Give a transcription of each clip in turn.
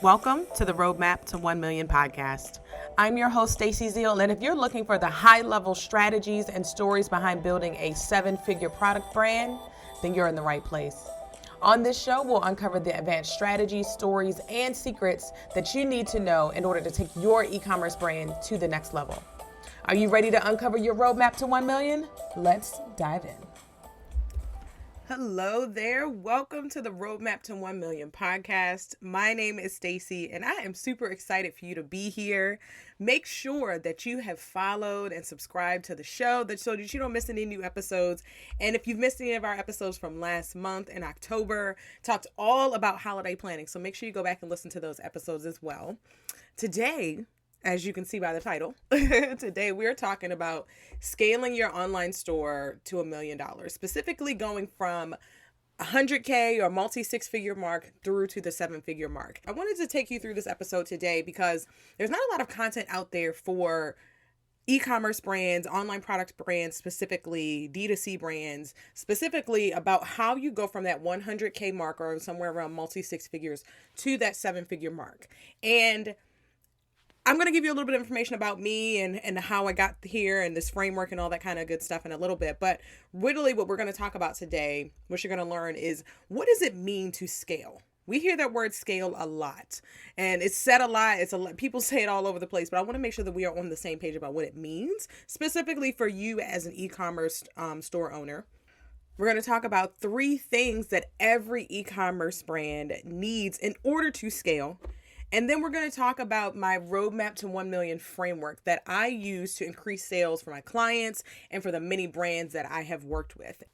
Welcome to the Roadmap to 1 Million podcast. I'm your host, Stacey Zeal, and if you're looking for the high-level strategies and stories behind building a seven-figure product brand, then you're in the right place. On this show, we'll uncover the advanced strategies, stories, and secrets that you need to know in order to take your e-commerce brand to the next level. Are you ready to uncover your roadmap to 1 million? Let's dive in. Hello there. Welcome to the Roadmap to 1 Million podcast. My name is Stacey, and I am super excited for you to be here. Make sure that you have followed and subscribed to the show so that you don't miss any new episodes. And if you've missed any of our episodes from last month in October, talked all about holiday planning. So make sure you go back and listen to those episodes as well. Today, as you can see by the title, today we're talking about scaling your online store to $1 million, specifically going from 100K or multi-six-figure mark through to the seven-figure mark. I wanted to take you through this episode today because there's not a lot of content out there for e-commerce brands, online product brands, specifically D2C brands, specifically about how you go from that 100K mark or somewhere around multi-six figures to that seven-figure mark. And I'm going to give you a little bit of information about me and how I got here and this framework and all that kind of good stuff in a little bit. But really what we're going to talk about today, what you're going to learn is, what does it mean to scale? We hear that word scale a lot, and it's said a lot. People say it all over the place, but I want to make sure that we are on the same page about what it means, specifically for you as an e-commerce store owner. We're going to talk about 3 things that every e-commerce brand needs in order to scale. And then we're going to talk about my roadmap to 1 million framework that I use to increase sales for my clients and for the many brands that I have worked with.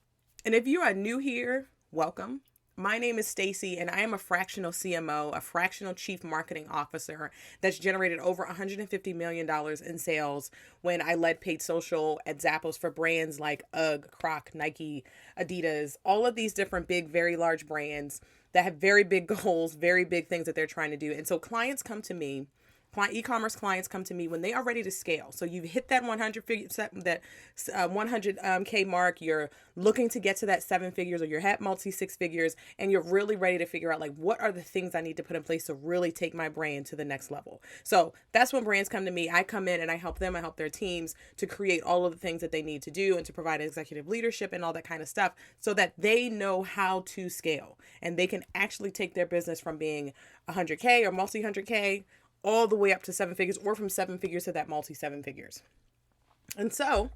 And if you are new here, welcome. My name is Stacey, and I am a fractional CMO, a fractional chief marketing officer that's generated over $150 million in sales when I led paid social at Zappos for brands like UGG, Croc, Nike, Adidas, all of these different big, very large brands that have very big goals, very big things that they're trying to do. And so clients come to me, e-commerce clients come to me when they are ready to scale. So you've hit that 100K mark, you're looking to get to that 7 figures, or you're at multi-six figures, and you're really ready to figure out, like, what are the things I need to put in place to really take my brand to the next level. So that's when brands come to me. I come in and I help them, I help their teams to create all of the things that they need to do and to provide executive leadership and all that kind of stuff so that they know how to scale and they can actually take their business from being 100K or multi-100K all the way up to 7 figures, or from 7 figures to that multi-7 figures. And so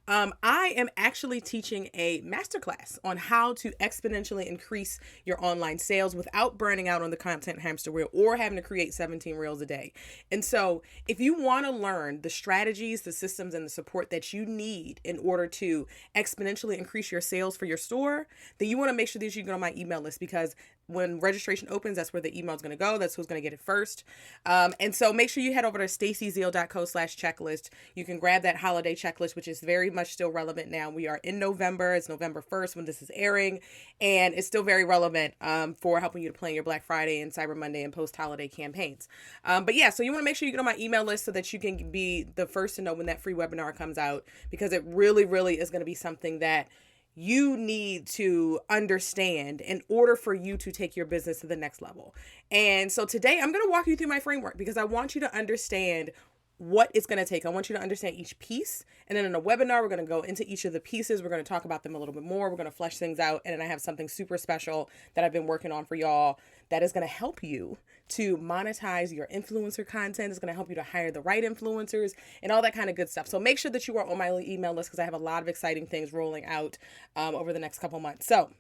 I am actually teaching a masterclass on how to exponentially increase your online sales without burning out on the content hamster wheel or having to create 17 reels a day. And so if you want to learn the strategies, the systems, and the support that you need in order to exponentially increase your sales for your store, then you want to make sure that you go on my email list, because when registration opens, that's where the email is going to go. That's who's going to get it first. And so make sure you head over to staceyzeal.co/checklist. You can grab that holiday checklist, which is very much still relevant now. We are in November. It's November 1st when this is airing, and it's still very relevant for helping you to plan your Black Friday and Cyber Monday and post-holiday campaigns. But yeah, so you want to make sure you get on my email list so that you can be the first to know when that free webinar comes out, because it really, really is going to be something that you need to understand in order for you to take your business to the next level. And so today I'm going to walk you through my framework, because I want you to understand what it's going to take. I want you to understand each piece. And then in a webinar, we're going to go into each of the pieces. We're going to talk about them a little bit more. We're going to flesh things out. And then I have something super special that I've been working on for y'all that is going to help you to monetize your influencer content. It's going to help you to hire the right influencers and all that kind of good stuff. So make sure that you are on my email list, because I have a lot of exciting things rolling out over the next couple months. So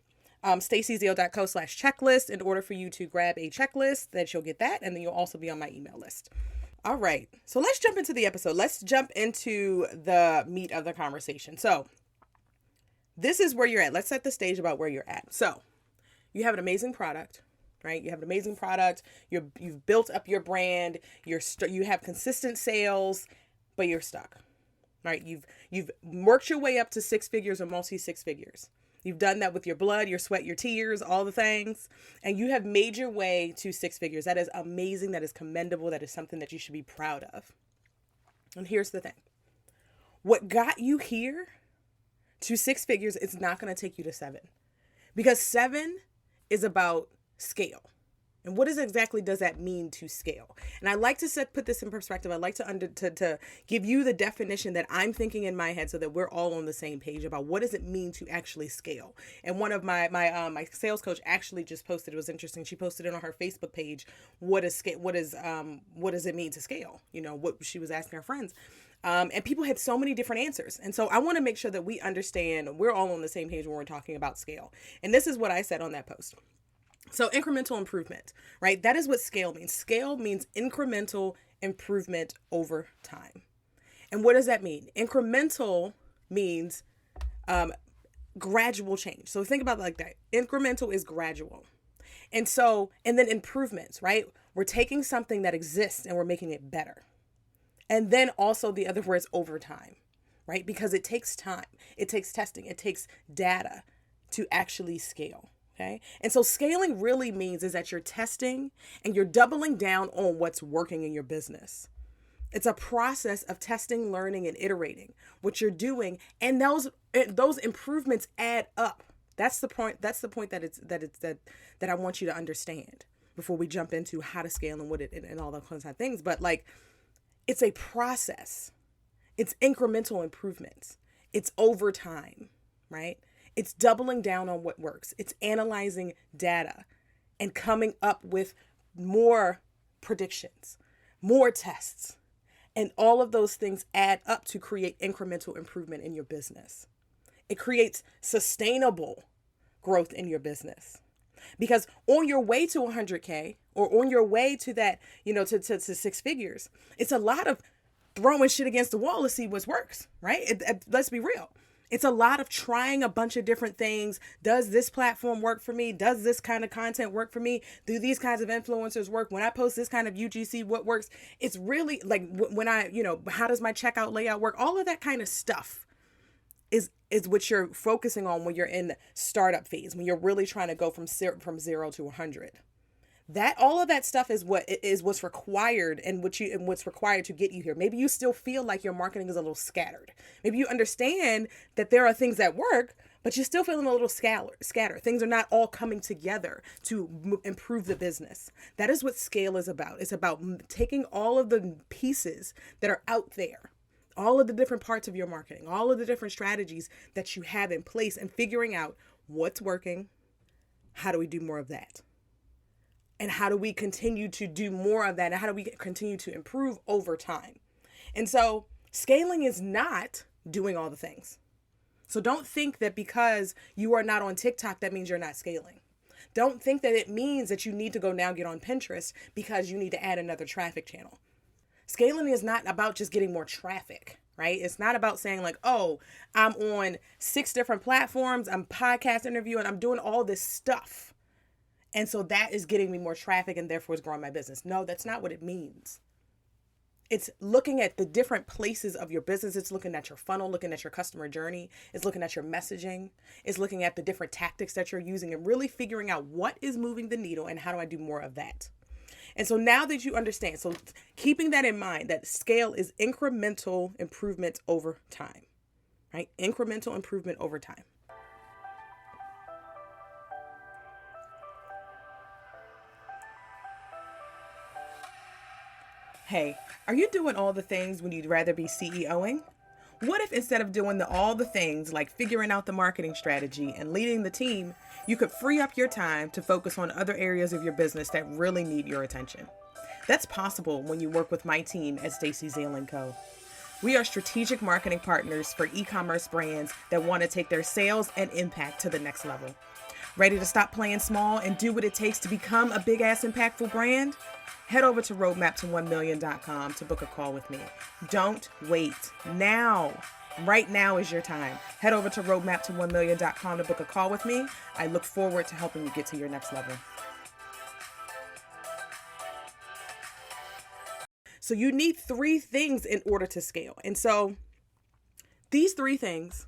staceyzeal.co/checklist in order for you to grab a checklist, that you'll get that. And then you'll also be on my email list. All right, so let's jump into the episode. Let's jump into the meat of the conversation. So this is where you're at. Let's set the stage about where you're at. So you have an amazing product, right? You have an amazing product. You've built up your brand. You have consistent sales, but you're stuck, right? You've worked your way up to 6 figures or multi-six figures. You've done that with your blood, your sweat, your tears, all the things, and you have made your way to 6 figures. That is amazing. That is commendable. That is something that you should be proud of. And here's the thing. What got you here to 6 figures is not going to take you to 7, because 7 is about scale. And what exactly does that mean to scale? And I like to put this in perspective. I like to give you the definition that I'm thinking in my head so that we're all on the same page about what does it mean to actually scale. And one of my sales coach actually just posted, it was interesting. She posted it on her Facebook page. What does it mean to scale? What she was asking her friends. And people had so many different answers. And so I want to make sure that we understand we're all on the same page when we're talking about scale. And this is what I said on that post. So incremental improvement, right? That is what scale means. Scale means incremental improvement over time. And what does that mean? Incremental means gradual change. So think about it like that. Incremental is gradual. And then improvements, right? We're taking something that exists and we're making it better. And then also the other word is over time, right? Because it takes time. It takes testing. It takes data to actually scale. Okay. And so scaling really means is that you're testing and you're doubling down on what's working in your business. It's a process of testing, learning, and iterating what you're doing. And those improvements add up. That's the point. That's the point that I want you to understand before we jump into how to scale and what it and all those kinds of things. But like, it's a process. It's incremental improvements. It's over time, right? It's doubling down on what works. It's analyzing data and coming up with more predictions, more tests. And all of those things add up to create incremental improvement in your business. It creates sustainable growth in your business. Because on your way to 100K or on your way to that, to six figures, it's a lot of throwing shit against the wall to see what works, right? Let's be real. It's a lot of trying a bunch of different things. Does this platform work for me? Does this kind of content work for me? Do these kinds of influencers work? When I post this kind of UGC, what works? It's really like when how does my checkout layout work? All of that kind of stuff is what you're focusing on when you're in the startup phase, when you're really trying to go from 0 to 100. That all of that stuff is what's required and what's required to get you here. Maybe you still feel like your marketing is a little scattered. Maybe you understand that there are things that work, but you're still feeling a little scattered. Things are not all coming together to improve the business. That is what scale is about. It's about taking all of the pieces that are out there, all of the different parts of your marketing, all of the different strategies that you have in place and figuring out what's working. How do we do more of that? And how do we continue to do more of that? And how do we continue to improve over time? And so scaling is not doing all the things. So don't think that because you are not on TikTok, that means you're not scaling. Don't think that it means that you need to go now get on Pinterest because you need to add another traffic channel. Scaling is not about just getting more traffic, right? It's not about saying like, oh, I'm on 6 different platforms, I'm podcast interviewing, I'm doing all this stuff. And so that is getting me more traffic and therefore is growing my business. No, that's not what it means. It's looking at the different places of your business. It's looking at your funnel, looking at your customer journey. It's looking at your messaging. It's looking at the different tactics that you're using and really figuring out what is moving the needle and how do I do more of that. And so now that you understand, so keeping that in mind, that scale is incremental improvement over time, right? Incremental improvement over time. Hey, are you doing all the things when you'd rather be CEOing? What if instead of doing all the things like figuring out the marketing strategy and leading the team, you could free up your time to focus on other areas of your business that really need your attention? That's possible when you work with my team at Stacey Zeal & Co. We are strategic marketing partners for e-commerce brands that want to take their sales and impact to the next level. Ready to stop playing small and do what it takes to become a big-ass impactful brand? Head over to roadmapto1million.com to book a call with me. Don't wait. Now. Right now is your time. Head over to roadmapto1million.com to book a call with me. I look forward to helping you get to your next level. So you need 3 things in order to scale. And so these 3 things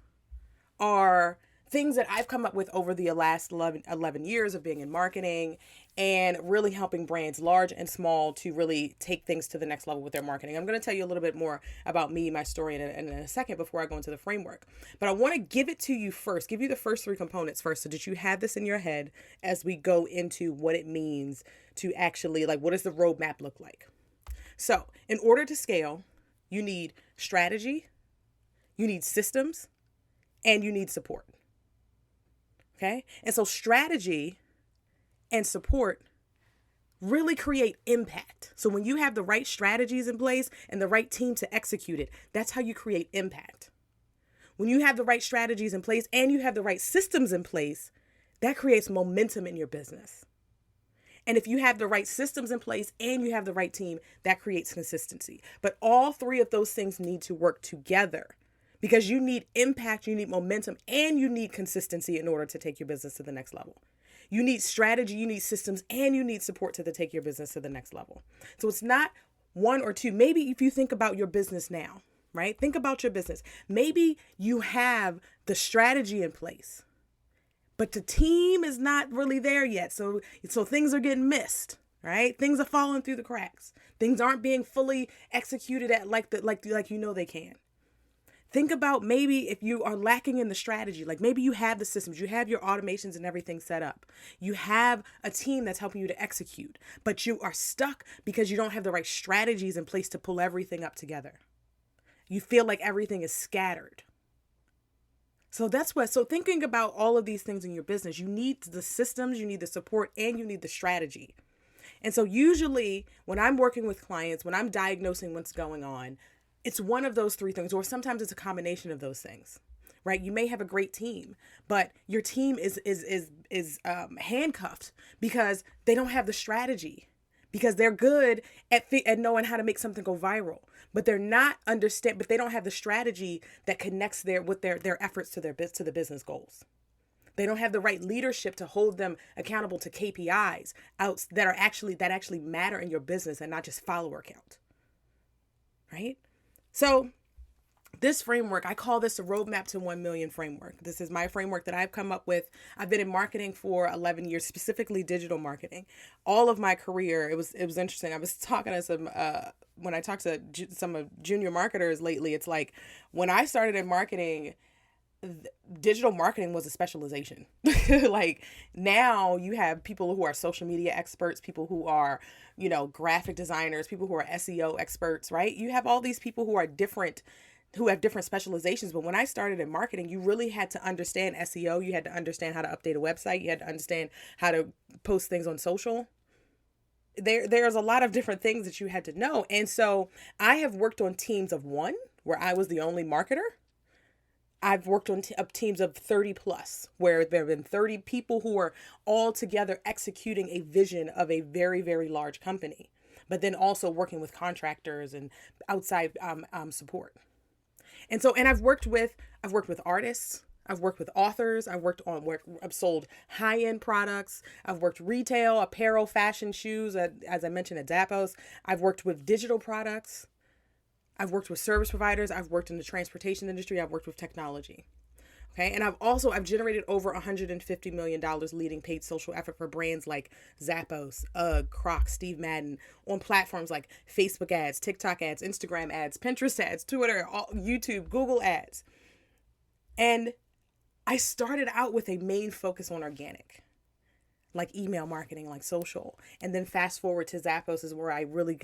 are things that I've come up with over the last 11 years of being in marketing and really helping brands large and small to really take things to the next level with their marketing. I'm going to tell you a little bit more about me, my story in a second before I go into the framework. But I want to give it to you first, give you the first three components first so that you have this in your head as we go into what it means to actually, like, what does the roadmap look like? So in order to scale, you need strategy, you need systems, and you need support. Okay? And so strategy and support really create impact. So when you have the right strategies in place and the right team to execute it, that's how you create impact. When you have the right strategies in place and you have the right systems in place, that creates momentum in your business. And if you have the right systems in place and you have the right team, that creates consistency. But all three of those things need to work together because you need impact, you need momentum, and you need consistency in order to take your business to the next level. You need strategy, you need systems, and you need support to take your business to the next level. So it's not one or two. Maybe if you think about your business now, right? Think about your business. Maybe you have the strategy in place, but the team is not really there yet. So things are getting missed, right? Things are falling through the cracks. Things aren't being fully executed at like you know they can. Think about maybe if you are lacking in the strategy, like maybe you have the systems, you have your automations and everything set up. You have a team that's helping you to execute, but you are stuck because you don't have the right strategies in place to pull everything up together. You feel like everything is scattered. So thinking about all of these things in your business, you need the systems, you need the support, and you need the strategy. And so usually when I'm working with clients, when I'm diagnosing what's going on, it's one of those three things, or sometimes it's a combination of those things, right? You may have a great team, but your team is handcuffed because they don't have the strategy, because they're good at knowing how to make something go viral, but they don't have the strategy that connects their efforts to the business goals. They don't have the right leadership to hold them accountable to KPIs that actually matter in your business and not just follower count, right? So this framework, I call this a roadmap to 1 million framework. This is my framework that I've come up with. I've been in marketing for 11 years, specifically digital marketing. All of my career, it was interesting. I was talking to when I talked to some junior marketers lately, it's like when I started in marketing, digital marketing was a specialization. Like now you have people who are social media experts, people who are, graphic designers, people who are SEO experts, right? You have all these people who have different specializations. But when I started in marketing, you really had to understand SEO. You had to understand how to update a website. You had to understand how to post things on social. There's a lot of different things that you had to know. And so I have worked on teams of one where I was the only marketer. I've worked on teams of 30 plus, where there have been 30 people who are all together executing a vision of a very, very large company, but then also working with contractors and outside support. And I've worked with artists, I've worked with authors, I've sold high-end products, I've worked retail, apparel, fashion, shoes, as I mentioned at Zappos. I've worked with digital products. I've worked with service providers. I've worked in the transportation industry. I've worked with technology. Okay. And I've generated over $150 million leading paid social effort for brands like Zappos, UGG, Crocs, Steve Madden on platforms like Facebook ads, TikTok ads, Instagram ads, Pinterest ads, Twitter, YouTube, Google ads. And I started out with a main focus on organic, like email marketing, like social. And then fast forward to Zappos is where I really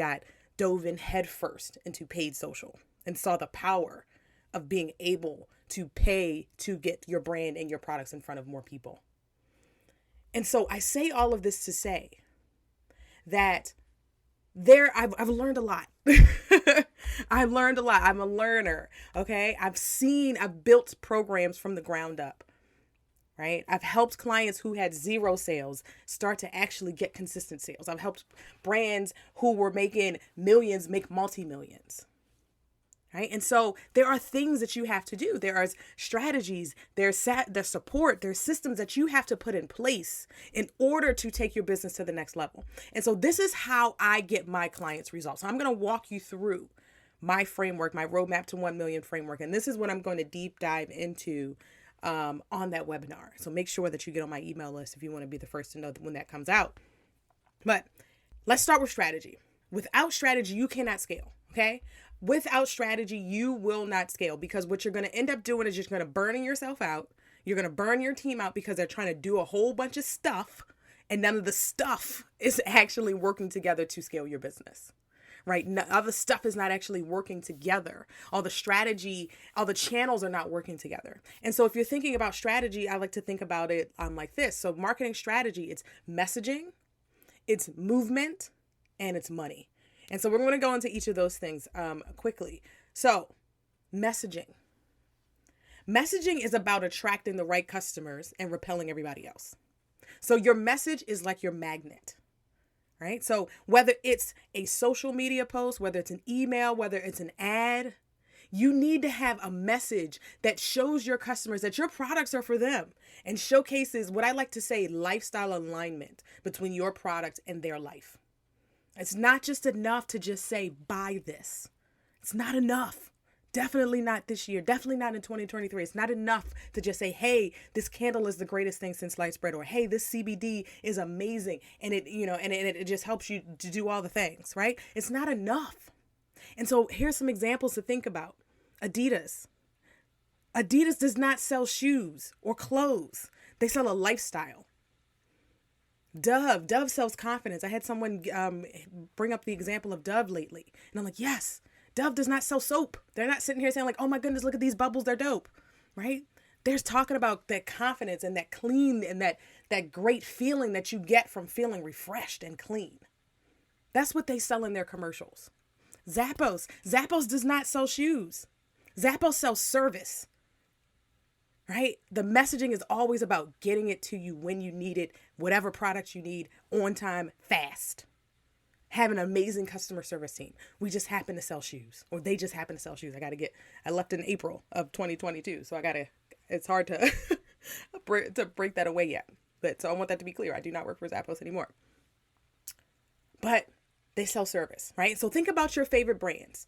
dove in headfirst into paid social and saw the power of being able to pay to get your brand and your products in front of more people. And so I say all of this to say that I've learned a lot. I've learned a lot. I'm a learner. Okay. I've built programs from the ground up. Right? I've helped clients who had zero sales start to actually get consistent sales. I've helped brands who were making millions make multi-millions. Right? And so there are things that you have to do. There are strategies, there's support, there's systems that you have to put in place in order to take your business to the next level. And so this is how I get my clients results. So I'm going to walk you through my framework, my roadmap to 1 million framework. And this is what I'm going to deep dive into on that webinar. So make sure that you get on my email list if you want to be the first to know when that comes out. But let's start with strategy. Without strategy, you cannot scale, okay? Without strategy, you will not scale, because what you're going to end up doing is just going to burning yourself out. You're going to burn your team out because they're trying to do a whole bunch of stuff, and none of the stuff is actually working together to scale your business. Right? All the stuff is not actually working together. All the strategy, all the channels are not working together. And so if you're thinking about strategy, I like to think about it like this. So marketing strategy, it's messaging, it's movement, and it's money. And so we're going to go into each of those things quickly. So messaging. Messaging is about attracting the right customers and repelling everybody else. So your message is like your magnet. Right? So whether it's a social media post, whether it's an email, whether it's an ad, you need to have a message that shows your customers that your products are for them and showcases what I like to say, lifestyle alignment between your product and their life. It's not just enough to just say, buy this. It's not enough. Definitely not this year. Definitely not in 2023. It's not enough to just say, hey, this candle is the greatest thing since sliced bread, or hey, this CBD is amazing. And it just helps you to do all the things, right? It's not enough. And so here's some examples to think about. Adidas. Adidas does not sell shoes or clothes. They sell a lifestyle. Dove sells confidence. I had someone bring up the example of Dove lately. And I'm like, yes. Dove does not sell soap. They're not sitting here saying like, oh my goodness, look at these bubbles. They're dope, right? They're talking about that confidence and that clean and that great feeling that you get from feeling refreshed and clean. That's what they sell in their commercials. Zappos does not sell shoes. Zappos sells service, right? The messaging is always about getting it to you when you need it, whatever product you need, on time, fast. Have an amazing customer service team. We just happen to sell shoes, or they just happen to sell shoes. I left in April of 2022. So it's hard to, to break that away yet. But so I want that to be clear. I do not work for Zappos anymore, but they sell service, right? So think about your favorite brands.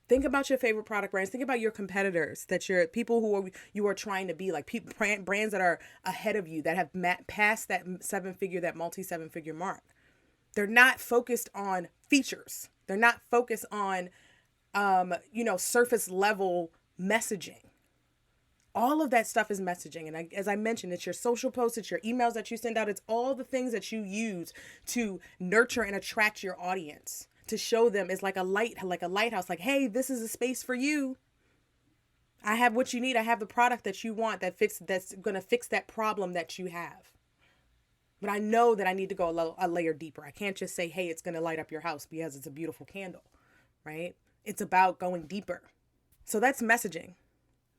Think about your favorite product brands. Think about your competitors, that you're people you are trying to be like, people, brands that are ahead of you, that have passed that multi-7-figure mark. They're not focused on features. They're not focused on, surface level messaging. All of that stuff is messaging. And as I mentioned, it's your social posts, it's your emails that you send out. It's all the things that you use to nurture and attract your audience, to show them is like a lighthouse, like, hey, this is a space for you. I have what you need. I have the product that you want that's going to fix that problem that you have. But I know that I need to go a layer deeper. I can't just say, hey, it's going to light up your house because it's a beautiful candle, right? It's about going deeper. So that's messaging.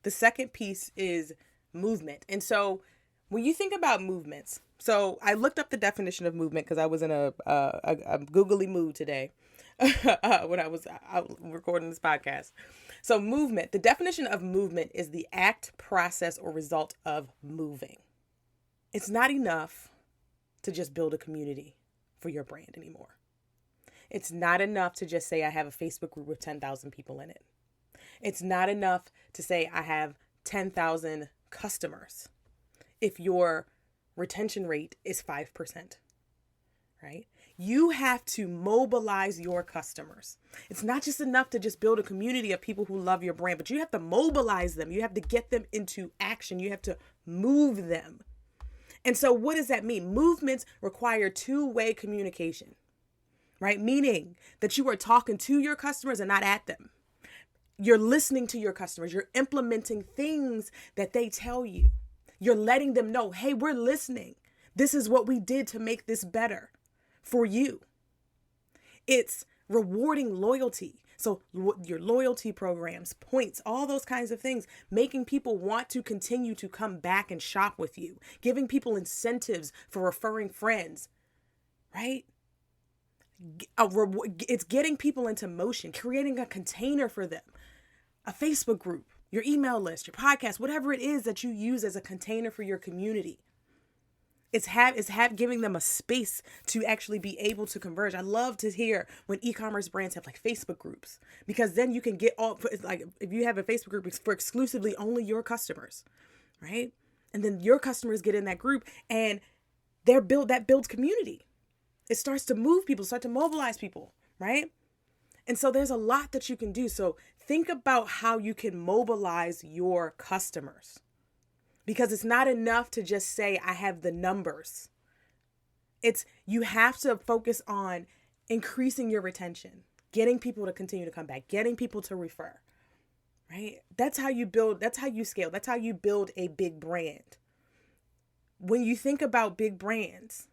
The second piece is movement. And so when you think about movements, so I looked up the definition of movement because I was in a googly mood today when I was recording this podcast. So movement, the definition of movement is the act, process, or result of moving. It's not enough to just build a community for your brand anymore. It's not enough to just say I have a Facebook group with 10,000 people in it. It's not enough to say I have 10,000 customers if your retention rate is 5%, right? You have to mobilize your customers. It's not just enough to just build a community of people who love your brand, but you have to mobilize them. You have to get them into action. You have to move them. And so what does that mean? Movements require two-way communication, right? Meaning that you are talking to your customers and not at them. You're listening to your customers. You're implementing things that they tell you. You're letting them know, hey, we're listening. This is what we did to make this better for you. It's rewarding loyalty. So your loyalty programs, points, all those kinds of things, making people want to continue to come back and shop with you, giving people incentives for referring friends, right? It's getting people into motion, creating a container for them, a Facebook group, your email list, your podcast, whatever it is that you use as a container for your community. It's giving them a space to actually be able to converge. I love to hear when e-commerce brands have like Facebook groups, because then you can get it's like if you have a Facebook group, it's for exclusively only your customers, right? And then your customers get in that group and that builds community. It starts to move people, start to mobilize people, right? And so there's a lot that you can do. So think about how you can mobilize your customers, because it's not enough to just say, I have the numbers. You have to focus on increasing your retention, getting people to continue to come back, getting people to refer, right? That's how you build, that's how you scale. That's how you build a big brand. When you think about big brands,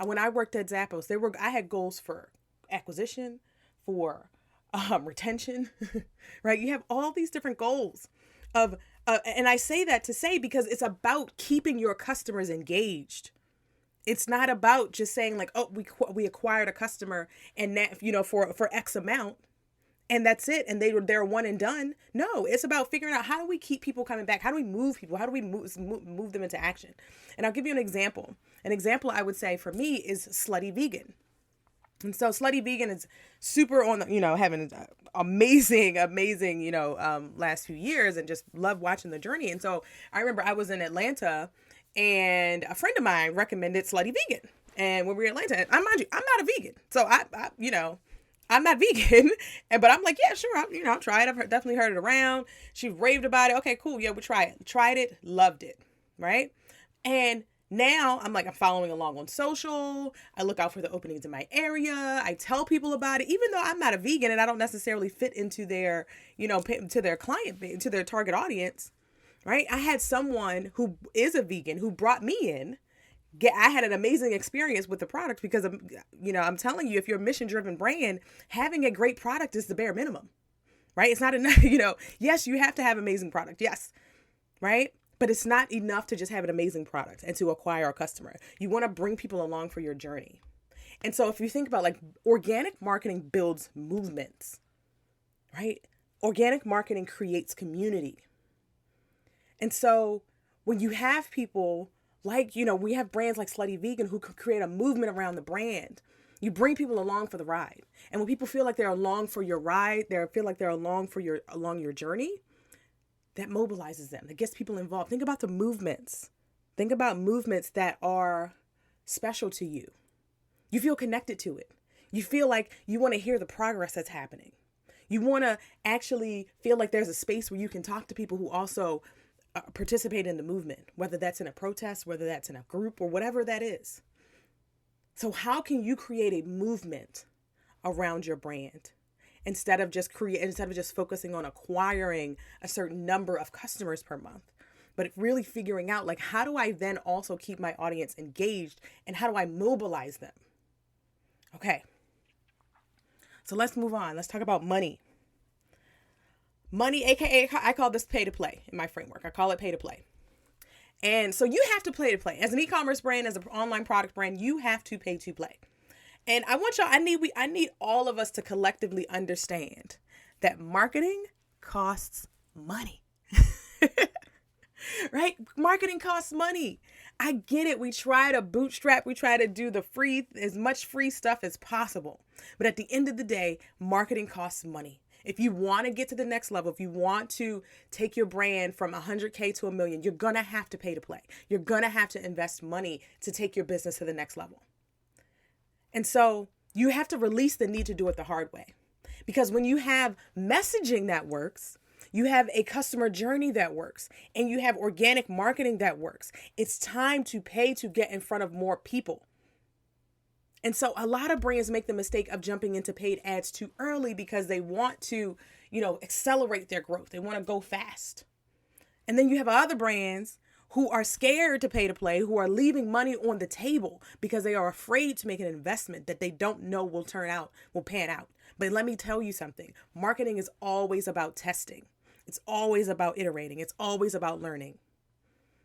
when I worked at Zappos, I had goals for acquisition, for retention, right? You have all these different goals and I say that to say, because it's about keeping your customers engaged. It's not about just saying like, oh, we acquired a customer and that, for X amount and that's it. And they're one and done. No, it's about figuring out, how do we keep people coming back? How do we move people? How do we move them into action? And I'll give you an example. An example I would say for me is Slutty Vegan. And so Slutty Vegan is super on, having amazing, last few years, and just love watching the journey. And so I remember I was in Atlanta and a friend of mine recommended Slutty Vegan. And when we were in Atlanta, mind you, I'm not a vegan. So I'm not vegan, but I'm like, yeah, sure. I'll try it. I've definitely heard it around. She raved about it. Okay, cool. Yeah, we'll try it. Tried it. Loved it. Right. And now I'm following along on social. I look out for the openings in my area. I tell people about it, even though I'm not a vegan and I don't necessarily fit into their, to their client, to their target audience. Right. I had someone who is a vegan who brought me in. I had an amazing experience with the product because I'm telling you, if you're a mission-driven brand, having a great product is the bare minimum, right? It's not enough, yes, you have to have amazing product. Yes. Right. But it's not enough to just have an amazing product and to acquire a customer. You want to bring people along for your journey. And so if you think about organic marketing builds movements, right? Organic marketing creates community. And so when you have people we have brands like Slutty Vegan who could create a movement around the brand. You bring people along for the ride. And when people feel like they're along for your ride, along your journey, that mobilizes them. That gets people involved. Think about the movements. Think about movements that are special to you. You feel connected to it. You feel like you want to hear the progress that's happening. You want to actually feel like there's a space where you can talk to people who also participate in the movement, whether that's in a protest, whether that's in a group, or whatever that is. So how can you create a movement around your brand instead of just focusing on acquiring a certain number of customers per month, but really figuring out how do I then also keep my audience engaged and how do I mobilize them? Okay. So let's move on. Let's talk about money. Money, aka I call this pay to play in my framework. I call it pay to play. And so you have to play to play. As an e-commerce brand, as an online product brand, you have to pay to play. And I want y'all, I need all of us to collectively understand that marketing costs money. Right? Marketing costs money. I get it. We try to bootstrap. We try to do as much free stuff as possible. But at the end of the day, marketing costs money. If you want to get to the next level, if you want to take your brand from 100K to 1 million, you're going to have to pay to play. You're going to have to invest money to take your business to the next level. And so you have to release the need to do it the hard way. Because when you have messaging that works, you have a customer journey that works, and you have organic marketing that works, it's time to pay to get in front of more people. And so a lot of brands make the mistake of jumping into paid ads too early because they want to, accelerate their growth. They want to go fast. And then you have other brands who are scared to pay to play, who are leaving money on the table because they are afraid to make an investment that they don't know will pan out. But let me tell you something. Marketing is always about testing. It's always about iterating. It's always about learning.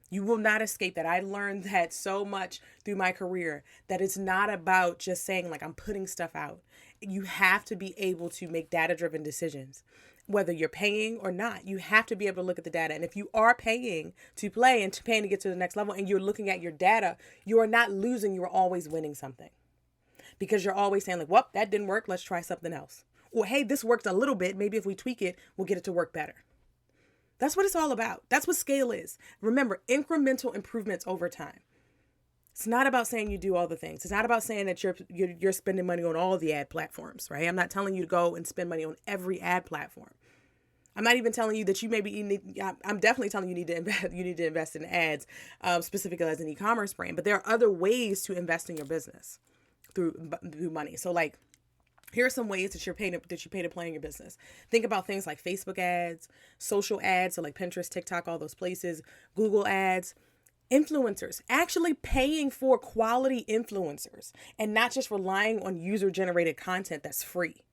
You will not escape that. I learned that so much through my career, that it's not about just saying I'm putting stuff out. You have to be able to make data-driven decisions, whether you're paying or not. You have to be able to look at the data. And if you are paying to play and paying to get to the next level and you're looking at your data, you are not losing. You are always winning something, because you're always saying well, that didn't work. Let's try something else. Or, hey, this worked a little bit. Maybe if we tweak it, we'll get it to work better. That's what it's all about. That's what scale is. Remember, incremental improvements over time. It's not about saying you do all the things. It's not about saying that you're spending money on all the ad platforms, right? I'm not telling you to go and spend money on every ad platform. I'm not even telling you that I'm definitely telling you need to invest in ads, specifically as an e-commerce brand. But there are other ways to invest in your business through money. So like, here are some ways that you pay to play in your business. Think about things like Facebook ads, social ads, so like Pinterest, TikTok, all those places, Google ads, influencers, actually paying for quality influencers and not just relying on user-generated content that's free.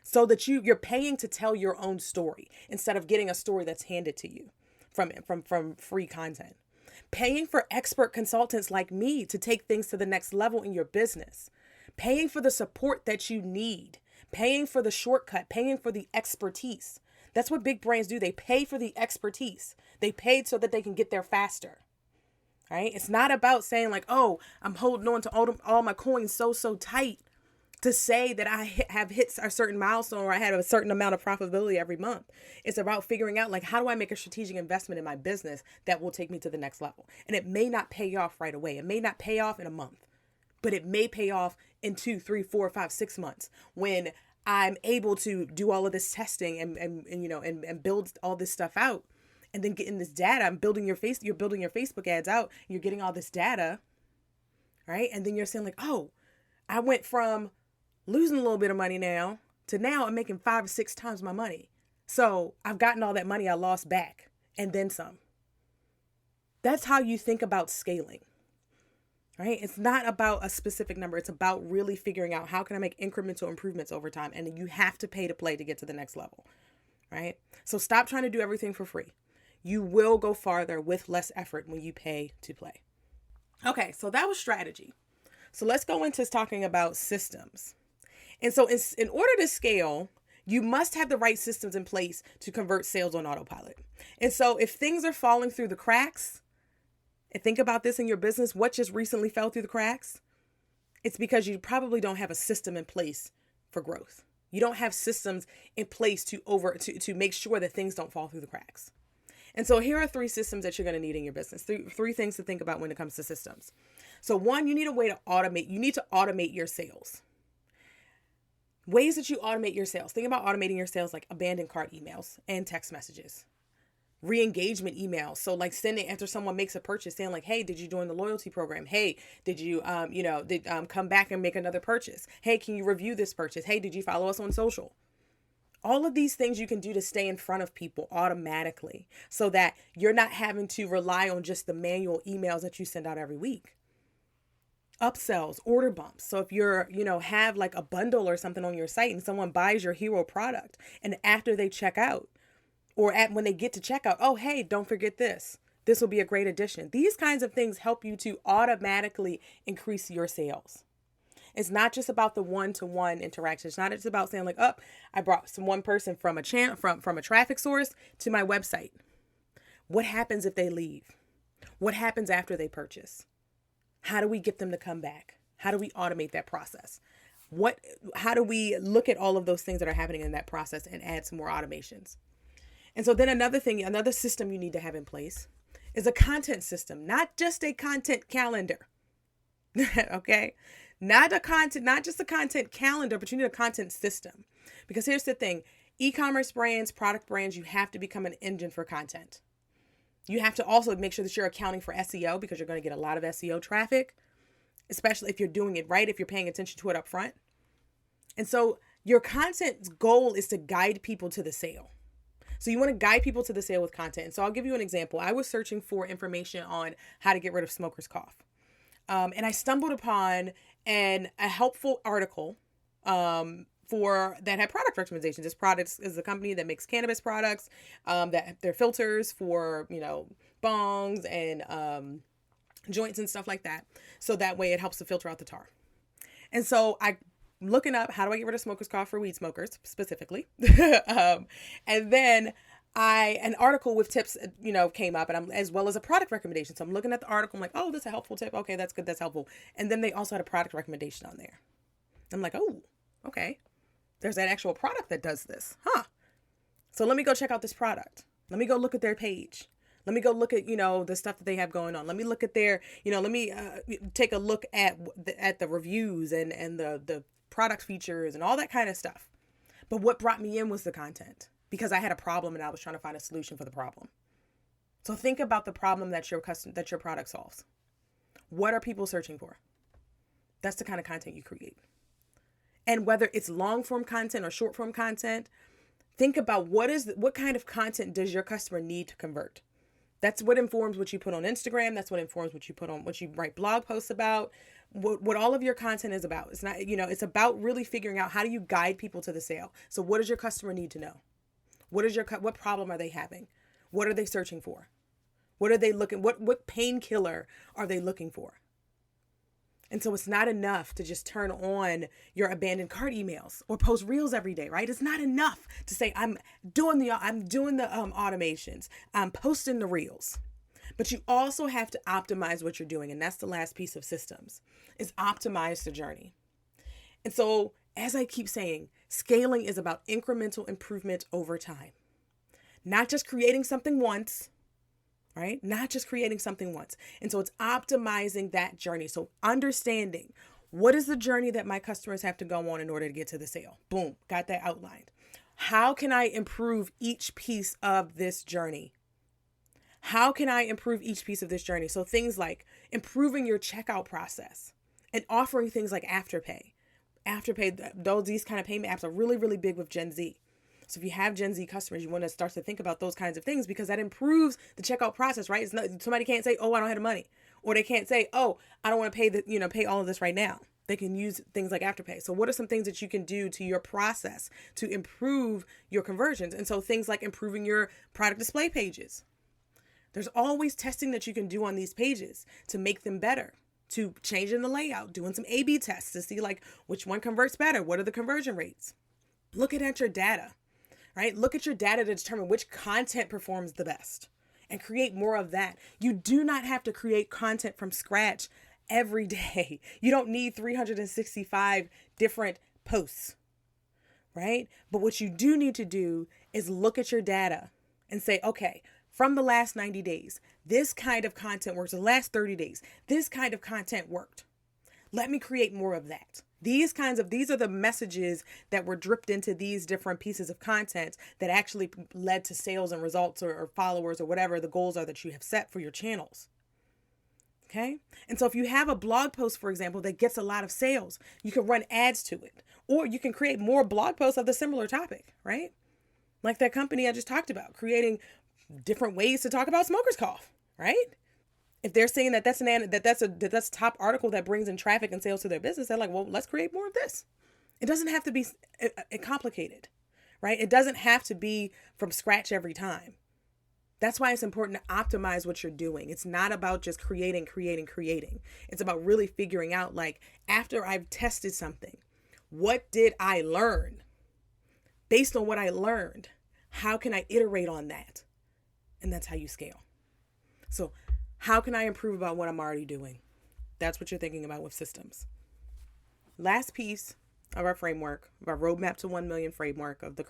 So that you're paying to tell your own story instead of getting a story that's handed to you from free content. Paying for expert consultants like me to take things to the next level in your business. Paying for the support that you need. Paying for the shortcut. Paying for the expertise. That's what big brands do. They pay for the expertise. They paid so that they can get there faster. Right? It's not about saying like, oh, I'm holding on to all my coins so tight to say that I have hit a certain milestone or I had a certain amount of profitability every month. It's about figuring out like, how do I make a strategic investment in my business that will take me to the next level? And it may not pay off right away. It may not pay off in a month, but it may pay off in 2, 3, 4, 5, 6 months when I'm able to do all of this testing and build all this stuff out and then getting this data. You're building your Facebook ads out. You're getting all this data, right? And then you're saying like, oh, I went from losing a little bit of money now to now I'm making 5 or 6 times my money. So I've gotten all that money I lost back and then some. That's how you think about scaling, right? It's not about a specific number. It's about really figuring out how can I make incremental improvements over time. And you have to pay to play to get to the next level, right? So stop trying to do everything for free. You will go farther with less effort when you pay to play. Okay, so that was strategy. So let's go into talking about systems. And so in order to scale, you must have the right systems in place to convert sales on autopilot. And so if things are falling through the cracks, and think about this in your business, what just recently fell through the cracks? It's because you probably don't have a system in place for growth. You don't have systems in place to make sure that things don't fall through the cracks. And so here are 3 systems that you're going to need in your business. Three things to think about when it comes to systems. So 1, you need a way to automate. You need to automate your sales. Ways that you automate your sales. Think about automating your sales like abandoned cart emails and text messages. Re-engagement emails. So like sending after someone makes a purchase saying like, hey, did you join the loyalty program? Hey, did you, come back and make another purchase? Hey, can you review this purchase? Hey, did you follow us on social? All of these things you can do to stay in front of people automatically so that you're not having to rely on just the manual emails that you send out every week. Upsells, order bumps. So if you're, have like a bundle or something on your site and someone buys your hero product and after they check out or when they get to checkout, oh, hey, don't forget this. This will be a great addition. These kinds of things help you to automatically increase your sales. It's not just about the one-to-one interaction. It's not just about saying like, oh, I brought one person from a channel, from a traffic source to my website. What happens if they leave? What happens after they purchase? How do we get them to come back? How do we automate that process? How do we look at all of those things that are happening in that process and add some more automations? And so then another system you need to have in place is a content system, not just a content calendar. Okay? Not just a content calendar, but you need a content system. Because here's the thing, e-commerce brands, product brands, you have to become an engine for content. You have to also make sure that you're accounting for SEO because you're going to get a lot of SEO traffic, especially if you're doing it right, if you're paying attention to it up front. And so your content's goal is to guide people to the sale. So you want to guide people to the sale with content. And so I'll give you an example. I was searching for information on how to get rid of smoker's cough. And I stumbled upon a helpful article that had product recommendations. This product is a company that makes cannabis products, that they're filters for, bongs and joints and stuff like that. So that way it helps to filter out the tar. And so I'm looking up, how do I get rid of smoker's cough for weed smokers specifically? And then an article with tips, came up and as well as a product recommendation. So I'm looking at the article. I'm like, oh, this is a helpful tip. Okay, that's good. That's helpful. And then they also had a product recommendation on there. I'm like, oh, okay. There's that actual product that does this. Huh. So let me go check out this product. Let me go look at their page. Let me go look at, the stuff that they have going on. Let me look at their, let me take a look at the reviews and the product features and all that kind of stuff. But what brought me in was the content, because I had a problem and I was trying to find a solution for the problem. So think about the problem that your product solves. What are people searching for? That's the kind of content you create. And whether it's long form content or short form content, think about what kind of content does your customer need to convert? That's what informs what you put on Instagram. That's what informs what you write blog posts about, what all of your content is about. It's not, it's about really figuring out, how do you guide people to the sale? So what does your customer need to know? What problem are they having? What are they searching for? What are they what painkiller are they looking for? And so it's not enough to just turn on your abandoned cart emails or post reels every day, right? It's not enough to say, I'm doing the automations, I'm posting the reels. But you also have to optimize what you're doing. And that's the last piece of systems, is optimize the journey. And so, as I keep saying, scaling is about incremental improvement over time. Not just creating something once, right? Not just creating something once. And so it's optimizing that journey. So understanding, what is the journey that my customers have to go on in order to get to the sale? Boom, got that outlined. How can I improve each piece of this journey? How can I improve each piece of this journey? So things like improving your checkout process and offering things like Afterpay. These kind of payment apps are really, really big with Gen Z. So if you have Gen Z customers, you want to start to think about those kinds of things, because that improves the checkout process, right? It's not, somebody can't say, oh, I don't have the money. Or they can't say, oh, I don't want to pay all of this right now. They can use things like Afterpay. So what are some things that you can do to your process to improve your conversions? And so things like improving your product display pages. There's always testing that you can do on these pages to make them better, to changing the layout, doing some A/B tests to see like which one converts better. What are the conversion rates? Looking at your data. Right? Look at your data to determine which content performs the best and create more of that. You do not have to create content from scratch every day. You don't need 365 different posts, right? But what you do need to do is look at your data and say, okay, from the last 90 days, this kind of content works. The last 30 days, this kind of content worked. Let me create more of that. These are the messages that were dripped into these different pieces of content that actually led to sales and results or followers or whatever the goals are that you have set for your channels. Okay. And so if you have a blog post, for example, that gets a lot of sales, you can run ads to it, or you can create more blog posts of the similar topic, right? Like that company I just talked about, creating different ways to talk about smoker's cough, right? If they're saying that's a top article that brings in traffic and sales to their business, they're like, well, let's create more of this. It doesn't have to be complicated, right? It doesn't have to be from scratch every time. That's why it's important to optimize what you're doing. It's not about just creating. It's about really figuring out, like, after I've tested something, what did I learn? Based on what I learned, how can I iterate on that? And that's how you scale. So how can I improve about what I'm already doing? That's what you're thinking about with systems. Last piece of our framework, of our roadmap to 1 million framework, of the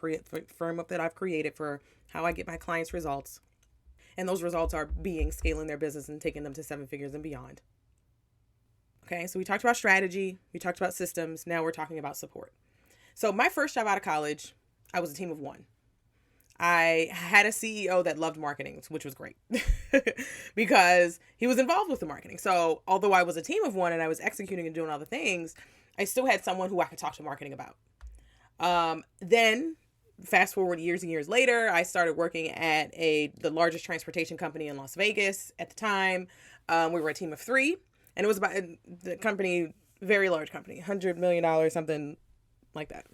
framework that I've created for how I get my clients results. And those results are scaling their business and taking them to 7 figures and beyond. Okay, so we talked about strategy, we talked about systems, now we're talking about support. So my first job out of college, I was a team of one. I had a CEO that loved marketing, which was great because he was involved with the marketing. So although I was a team of one and I was executing and doing all the things, I still had someone who I could talk to marketing about. Then fast forward years and years later, I started working at the largest transportation company in Las Vegas at the time. We were a team of 3, and it was about the company, very large company, $100 million, something like that.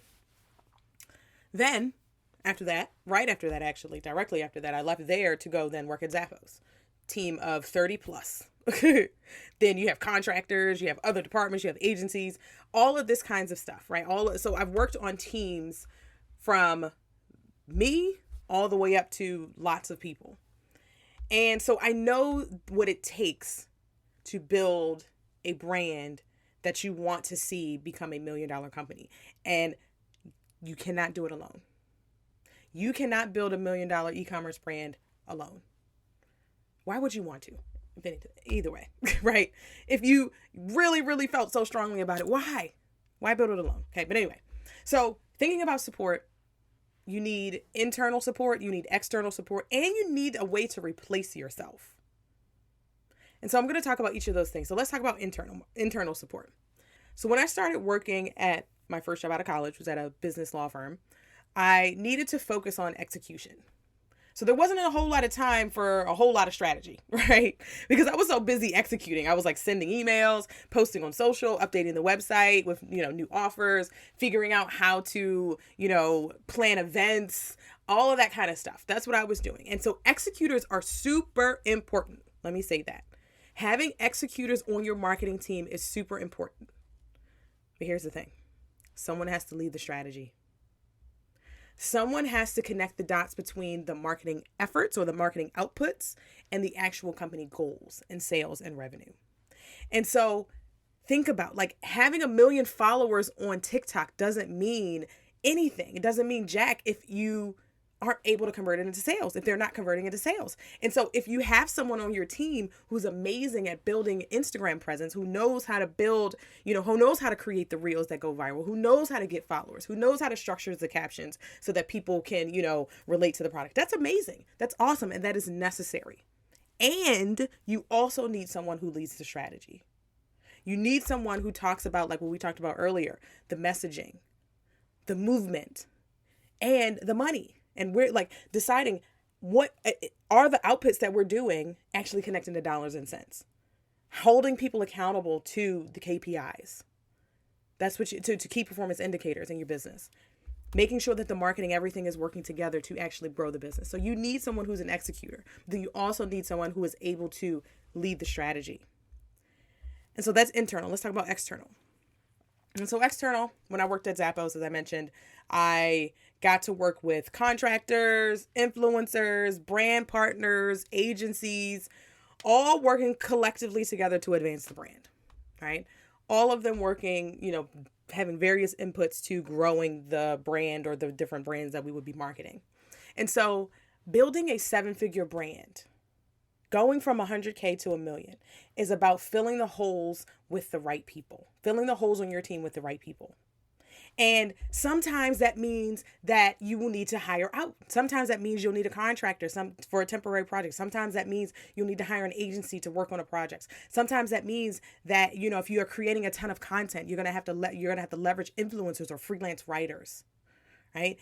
Then directly after that, I left there to go then work at Zappos, team of 30 plus. Then you have contractors, you have other departments, you have agencies, all of this kinds of stuff, right? So I've worked on teams from me all the way up to lots of people. And so I know what it takes to build a brand that you want to see become $1 million company. And you cannot do it alone. You cannot build $1 million e-commerce brand alone. Why would you want to? Either way, right? If you really, really felt so strongly about it, why? Why build it alone? Okay, but anyway, so thinking about support, you need internal support, you need external support, and you need a way to replace yourself. And so I'm going to talk about each of those things. So let's talk about internal support. So when I started working at my first job out of college, was at a business law firm, I needed to focus on execution. So there wasn't a whole lot of time for a whole lot of strategy, right? Because I was so busy executing. I was like sending emails, posting on social, updating the website with, new offers, figuring out how to, plan events, all of that kind of stuff. That's what I was doing. And so executors are super important. Let me say that. Having executors on your marketing team is super important. But here's the thing. Someone has to lead the strategy. Someone has to connect the dots between the marketing efforts or the marketing outputs and the actual company goals and sales and revenue. And so think about having 1 million followers on TikTok doesn't mean anything. It doesn't mean jack if you aren't able to convert it into sales, if they're not converting into sales. And so if you have someone on your team who's amazing at building Instagram presence, who knows how to build, who knows how to create the reels that go viral, who knows how to get followers, who knows how to structure the captions so that people can, relate to the product. That's amazing. That's awesome. And that is necessary. And you also need someone who leads the strategy. You need someone who talks about, like what we talked about earlier, the messaging, the movement, and the money. And we're deciding what are the outputs that we're doing actually connecting to dollars and cents, holding people accountable to the KPIs. That's what to key performance indicators in your business, making sure that the marketing, everything is working together to actually grow the business. So you need someone who's an executor. Then you also need someone who is able to lead the strategy. And so that's internal. Let's talk about external. And so external, when I worked at Zappos, as I mentioned, I got to work with contractors, influencers, brand partners, agencies, all working collectively together to advance the brand, right? All of them working, having various inputs to growing the brand or the different brands that we would be marketing. And so building a 7-figure brand, going from 100K to 1 million, is about filling the holes with the right people, filling the holes on your team with the right people. And sometimes that means that you will need to hire out. Sometimes that means you'll need a contractor for a temporary project. Sometimes that means you'll need to hire an agency to work on a project. Sometimes that means that, if you are creating a ton of content, you're going to have to leverage influencers or freelance writers, right?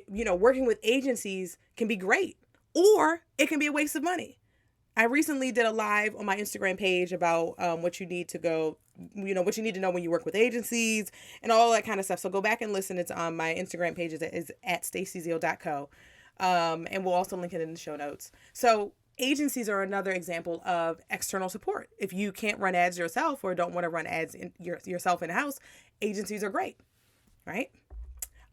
Working with agencies can be great, or it can be a waste of money. I recently did a live on my Instagram page about what you need to know when you work with agencies and all that kind of stuff. So go back and listen. It's on my Instagram page is at stacyzeal.co. And we'll also link it in the show notes. So agencies are another example of external support. If you can't run ads yourself or don't want to run ads yourself in-house, agencies are great, right?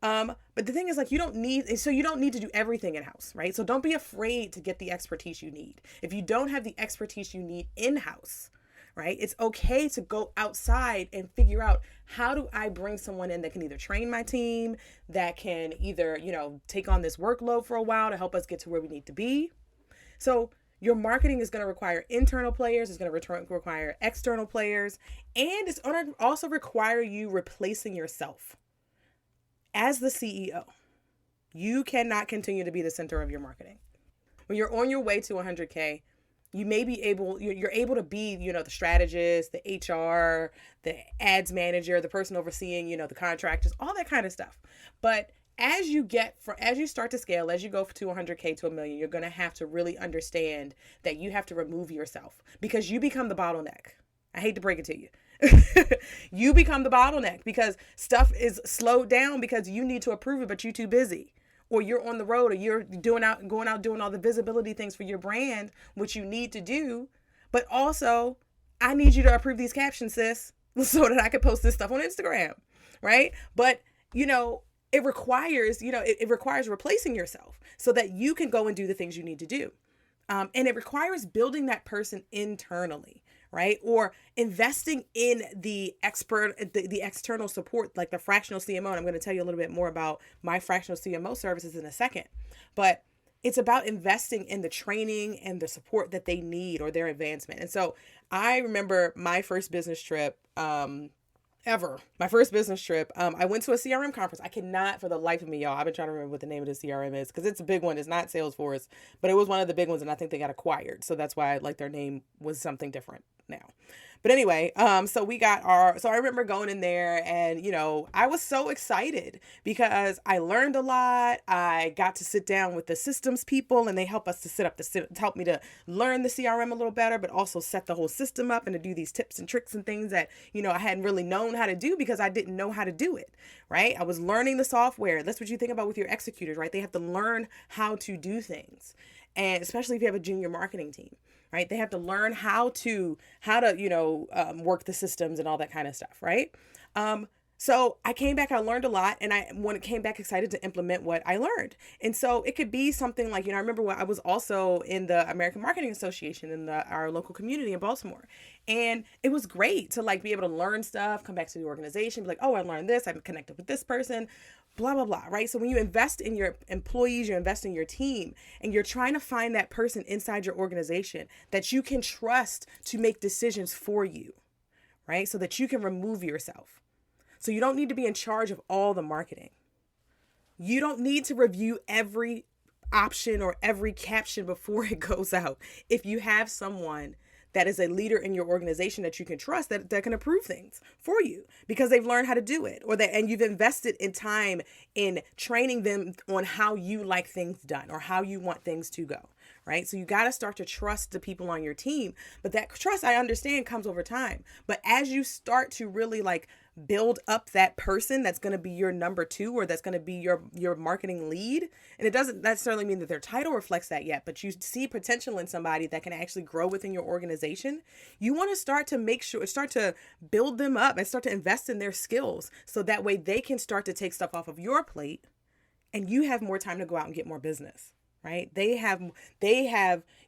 But the thing is, you don't need to do everything in-house, right? So don't be afraid to get the expertise you need. If you don't have the expertise you need in-house, right? It's okay to go outside and figure out, how do I bring someone in that can either train my team, that can either, take on this workload for a while to help us get to where we need to be. So your marketing is going to require internal players, it's going to require external players, and it's going to also require you replacing yourself. As the CEO, you cannot continue to be the center of your marketing. When you're on your way to 100K, you may be you're able to be, the strategist, the HR, the ads manager, the person overseeing, the contractors, all that kind of stuff. But as you start to scale, as you go to 100K to 1 million, you're going to have to really understand that you have to remove yourself, because you become the bottleneck. I hate to break it to you. You become the bottleneck because stuff is slowed down because you need to approve it, but you're too busy, or you're on the road, or you're going out doing all the visibility things for your brand, which you need to do. But also, I need you to approve these captions, sis, so that I can post this stuff on Instagram, right? But it requires replacing yourself so that you can go and do the things you need to do. And it requires building that person internally, right? Or investing in the external support, like the fractional CMO. And I'm going to tell you a little bit more about my fractional CMO services in a second. But it's about investing in the training and the support that they need or their advancement. And so I remember my first business trip, ever. My first business trip, I went to a CRM conference. I cannot for the life of me, y'all. I've been trying to remember what the name of the CRM is because it's a big one. It's not Salesforce, but it was one of the big ones, and I think they got acquired. So that's why like their name was something different now. But anyway, so I remember going in there and, I was so excited because I learned a lot. I got to sit down with the systems people and they help us to help me to learn the CRM a little better, but also set the whole system up and to do these tips and tricks and things that, I hadn't really known how to do because I didn't know how to do it, right? I was learning the software. That's what you think about with your executors, right? They have to learn how to do things. And especially if you have a junior marketing team, right? They have to learn how to work the systems and all that kind of stuff, right? So I came back, I learned a lot, and I came back excited to implement what I learned. And so it could be something like, I remember when I was also in the American Marketing Association in our local community in Baltimore. And it was great to like be able to learn stuff, come back to the organization, be like, oh, I learned this, I'm connected with this person, blah, blah, blah, right? So when you invest in your employees, you invest in your team, and you're trying to find that person inside your organization that you can trust to make decisions for you, right? So that you can remove yourself. So you don't need to be in charge of all the marketing. You don't need to review every option or every caption before it goes out. If you have someone that is a leader in your organization that you can trust, that can approve things for you because they've learned how to do it, and you've invested in time in training them on how you like things done or how you want things to go, right? So you got to start to trust the people on your team. But that trust, I understand, comes over time. But as you start to really like build up that person that's going to be your number two or that's going to be your marketing lead, and it doesn't necessarily mean that their title reflects that yet, but you see potential in somebody that can actually grow within your organization, you want to start to build them up and start to invest in their skills so that way they can start to take stuff off of your plate and you have more time to go out and get more business. Right? They have,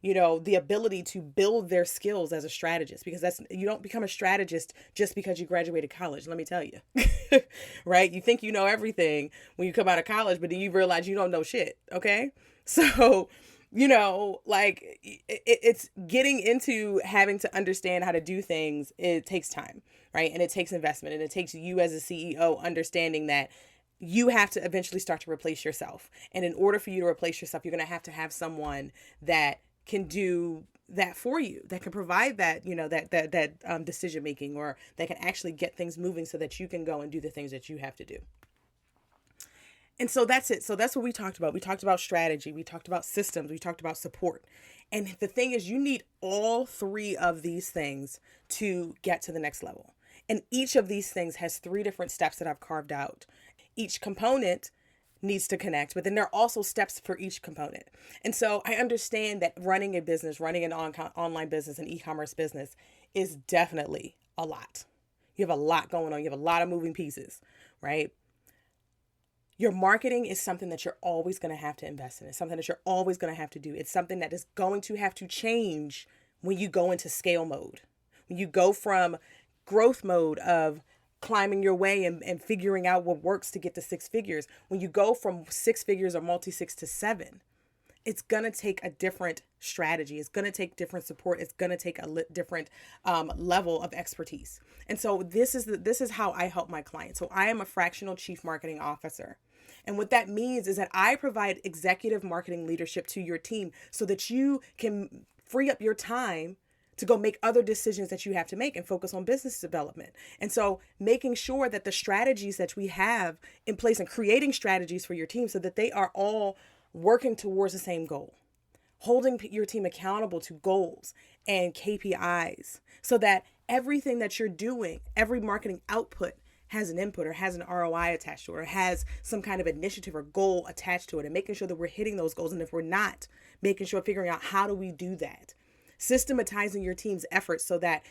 the ability to build their skills as a strategist, because you don't become a strategist just because you graduated college. Let me tell you, right? You think you know everything when you come out of college, but then you realize you don't know shit. Okay. So, it's getting into having to understand how to do things. It takes time, right? And it takes investment, and it takes you as a CEO understanding that you have to eventually start to replace yourself. And in order for you to replace yourself, you're going to have someone that can do that for you, that can provide that, that decision making, or that can actually get things moving so that you can go and do the things that you have to do. And so that's it. So that's what we talked about. We talked about strategy. We talked about systems. We talked about support. And the thing is, you need all three of these things to get to the next level. And each of these things has 3 different steps that I've carved out. Each component needs to connect, but then there are also steps for each component. And so I understand that running a business, running an online business, an e-commerce business is definitely a lot. You have a lot going on. You have a lot of moving pieces, right? Your marketing is something that you're always going to have to invest in. It's something that you're always going to have to do. It's something that is going to have to change when you go into scale mode. When you go from growth mode of climbing your way and figuring out what works to get to 6 figures. When you go from 6 figures or multi-6 to 7, it's going to take a different strategy. It's going to take different support. It's going to take a different level of expertise. And so this is how I help my clients. So I am a fractional chief marketing officer. And what that means is that I provide executive marketing leadership to your team so that you can free up your time to go make other decisions that you have to make and focus on business development. And so making sure that the strategies that we have in place and creating strategies for your team so that they are all working towards the same goal, holding your team accountable to goals and KPIs so that everything that you're doing, every marketing output has an input or has an ROI attached to it or has some kind of initiative or goal attached to it, and making sure that we're hitting those goals. And if we're not, making sure, figuring out how do we do that? Systematizing your team's efforts so that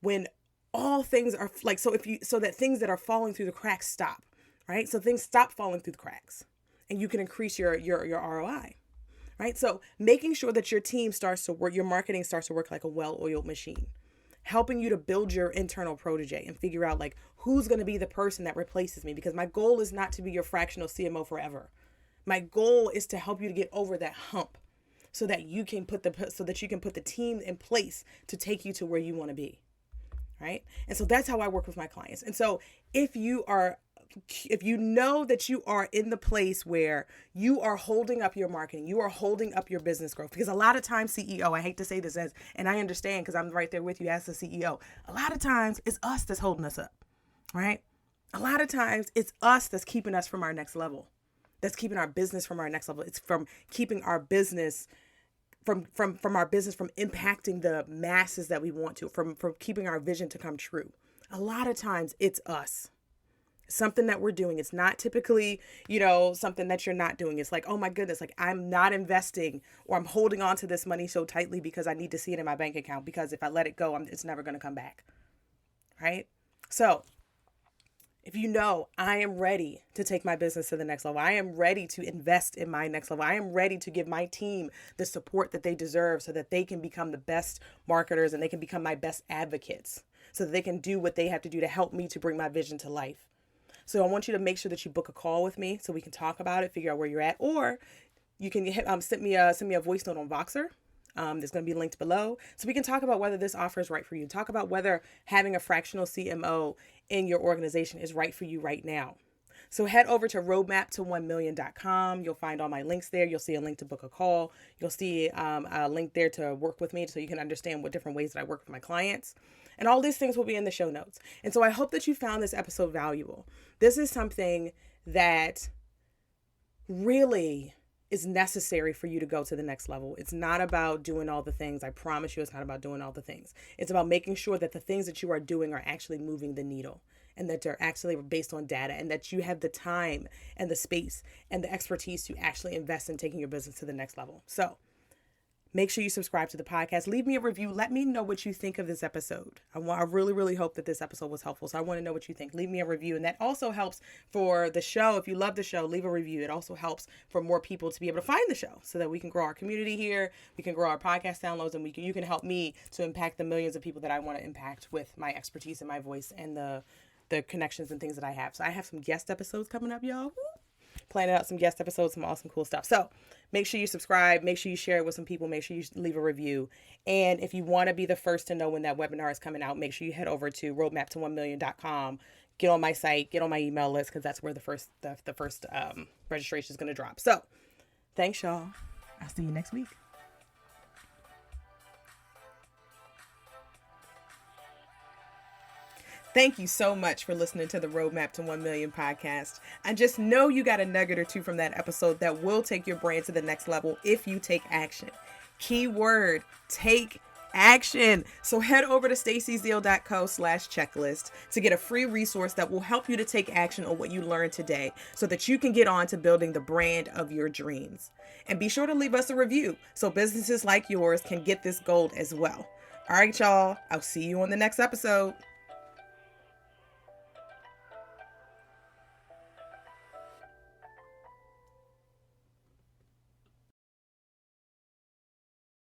when all things are like, so that things that are falling through the cracks stop, right? So things stop falling through the cracks and you can increase your ROI, right? So making sure that your team starts to work, your marketing starts to work like a well-oiled machine, helping you to build your internal protege and figure out like who's going to be the person that replaces me, because my goal is not to be your fractional CMO forever. My goal is to help you to get over that hump so that you can put the team in place to take you to where you want to be. Right? And so that's how I work with my clients. And so if you know that you are in the place where you are holding up your marketing, you are holding up your business growth, because a lot of times, CEO, I hate to say this, and I understand because I'm right there with you as the CEO, a lot of times it's us that's holding us up, right? A lot of times it's us that's keeping us from our next level, that's keeping our business from our next level. It's from keeping our business from our business from impacting the masses that we want to, from keeping our vision to come true. A lot of times it's us. Something that we're doing. It's not typically, something that you're not doing. It's like, oh my goodness, like I'm not investing, or I'm holding on to this money so tightly because I need to see it in my bank account, because if I let it go, it's never going to come back. Right? So if I am ready to take my business to the next level, I am ready to invest in my next level, I am ready to give my team the support that they deserve so that they can become the best marketers and they can become my best advocates so that they can do what they have to do to help me to bring my vision to life. So I want you to make sure that you book a call with me so we can talk about it, figure out where you're at, or you can send me a voice note on Voxer. There's going to be linked below, so we can talk about whether this offer is right for you. Talk about whether having a fractional CMO in your organization is right for you right now. So head over to roadmap1million.com. You'll find all my links there. You'll see a link to book a call. You'll see a link there to work with me so you can understand what different ways that I work with my clients. And all these things will be in the show notes. And so I hope that you found this episode valuable. This is something that really is necessary for you to go to the next level. It's not about doing all the things. I promise you it's not about doing all the things. It's about making sure that the things that you are doing are actually moving the needle, and that they're actually based on data, and that you have the time and the space and the expertise to actually invest in taking your business to the next level. So make sure you subscribe to the podcast. Leave me a review. Let me know what you think of this episode. I really, really hope that this episode was helpful. So I want to know what you think. Leave me a review. And that also helps for the show. If you love the show, leave a review. It also helps for more people to be able to find the show so that we can grow our community here. We can grow our podcast downloads, and you can help me to impact the millions of people that I want to impact with my expertise and my voice and the connections and things that I have. So I have some guest episodes coming up, y'all. Planning out some guest episodes, some awesome cool stuff. So make sure you subscribe, make sure you share it with some people, make sure you leave a review. And if you want to be the first to know when that webinar is coming out, make sure you head over to roadmap1million.com, get on my site, get on my email list, because that's where the first registration is going to drop. So thanks, y'all. I'll see you next week. Thank you so much for listening to the Roadmap to 1 Million podcast. I just know you got a nugget or two from that episode that will take your brand to the next level if you take action. Keyword, take action. So head over to stacyzeal.co/checklist to get a free resource that will help you to take action on what you learned today so that you can get on to building the brand of your dreams. And be sure to leave us a review so businesses like yours can get this gold as well. All right, y'all. I'll see you on the next episode.